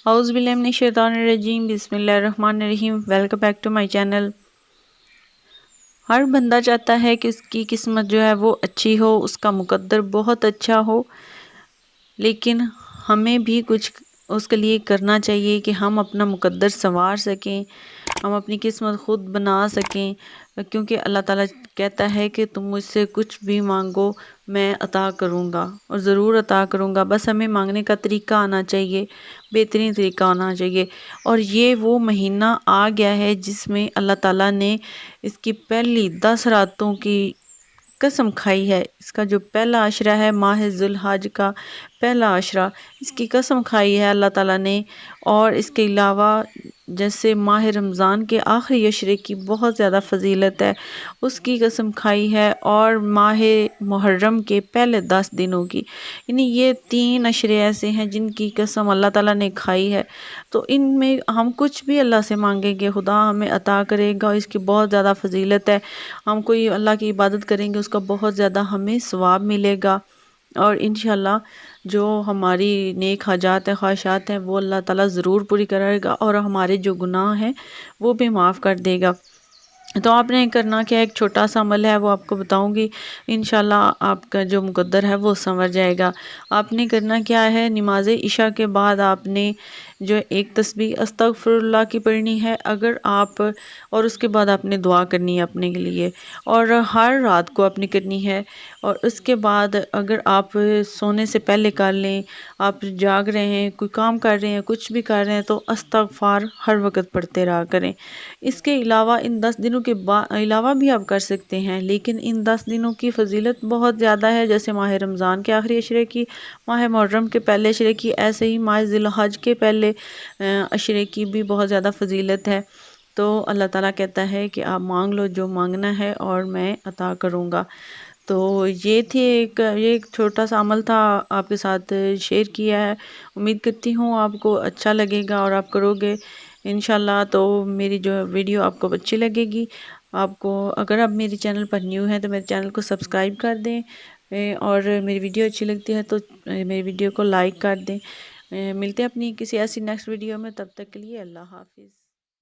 اعوذ باللہ من الشیطان الرجیم، بسم اللہ الرحمن الرحیم۔ Welcome back to my channel. ہر بندہ چاہتا ہے کہ اس کی قسمت جو ہے وہ اچھی ہو، اس کا مقدر بہت اچھا ہو، لیکن ہمیں بھی کچھ اس کے لیے کرنا چاہیے کہ ہم اپنا مقدر سنوار سکیں، ہم اپنی قسمت خود بنا سکیں، کیونکہ اللہ تعالیٰ کہتا ہے کہ تم مجھ سے کچھ بھی مانگو میں عطا کروں گا، اور ضرور عطا کروں گا، بس ہمیں مانگنے کا طریقہ آنا چاہیے، بہترین طریقہ آنا چاہیے۔ اور یہ وہ مہینہ آ گیا ہے جس میں اللہ تعالیٰ نے اس کی پہلی 10 راتوں کی قسم کھائی ہے۔ اس کا جو پہلا عشرہ ہے، ماہ ذی الحج کا پہلا عشرہ، اس کی قسم کھائی ہے اللہ تعالیٰ نے۔ اور اس کے علاوہ جیسے ماہ رمضان کے آخری عشرے کی بہت زیادہ فضیلت ہے، اس کی قسم کھائی ہے، اور ماہ محرم کے پہلے 10 دنوں کی، یعنی یہ 3 عشرے ایسے ہیں جن کی قسم اللہ تعالیٰ نے کھائی ہے۔ تو ان میں ہم کچھ بھی اللہ سے مانگیں گے، خدا ہمیں عطا کرے گا، اس کی بہت زیادہ فضیلت ہے۔ ہم کوئی اللہ کی عبادت کریں گے، اس کا بہت زیادہ ہمیں ثواب ملے گا، اور انشاءاللہ جو ہماری نیک حاجات ہیں، خواہشات ہیں، وہ اللہ تعالیٰ ضرور پوری کرے گا، اور ہمارے جو گناہ ہیں وہ بھی معاف کر دے گا۔ تو آپ نے کرنا کیا، ایک چھوٹا سا عمل ہے وہ آپ کو بتاؤں گی، انشاءاللہ آپ کا جو مقدر ہے وہ سنور جائے گا۔ آپ نے کرنا کیا ہے، نماز عشاء کے بعد آپ نے جو ایک تسبیح استغفر اللہ کی پڑھنی ہے، اگر آپ، اور اس کے بعد آپ نے دعا کرنی ہے اپنے کے لیے، اور ہر رات کو آپ نے کرنی ہے۔ اور اس کے بعد اگر آپ سونے سے پہلے کر لیں، آپ جاگ رہے ہیں، کوئی کام کر رہے ہیں، کچھ بھی کر رہے ہیں، تو استغفار ہر وقت پڑھتے رہا کریں۔ اس کے علاوہ ان 10 دنوں کے علاوہ بھی آپ کر سکتے ہیں، لیکن ان 10 دنوں کی فضیلت بہت زیادہ ہے، جیسے ماہ رمضان کے آخری عشرے کی، ماہ محرم کے پہلے عشرے کی، ایسے ہی ماہ ذی الحج کے پہلے عشرے کی بھی بہت زیادہ فضیلت ہے۔ تو اللہ تعالیٰ کہتا ہے کہ آپ مانگ لو جو مانگنا ہے اور میں عطا کروں گا۔ تو یہ ایک چھوٹا سا عمل تھا، آپ کے ساتھ شیئر کیا ہے۔ امید کرتی ہوں آپ کو اچھا لگے گا اور آپ کرو گے انشاءاللہ۔ تو میری جو ویڈیو آپ کو اچھی لگے گی، آپ کو اگر آپ میری چینل پر نیو ہیں تو میرے چینل کو سبسکرائب کر دیں، اور میری ویڈیو اچھی لگتی ہے تو میری ویڈیو کو لائک کر دیں۔ ملتے ہیں اپنی کسی ایسی نیکسٹ ویڈیو میں، تب تک کے لیے اللہ حافظ۔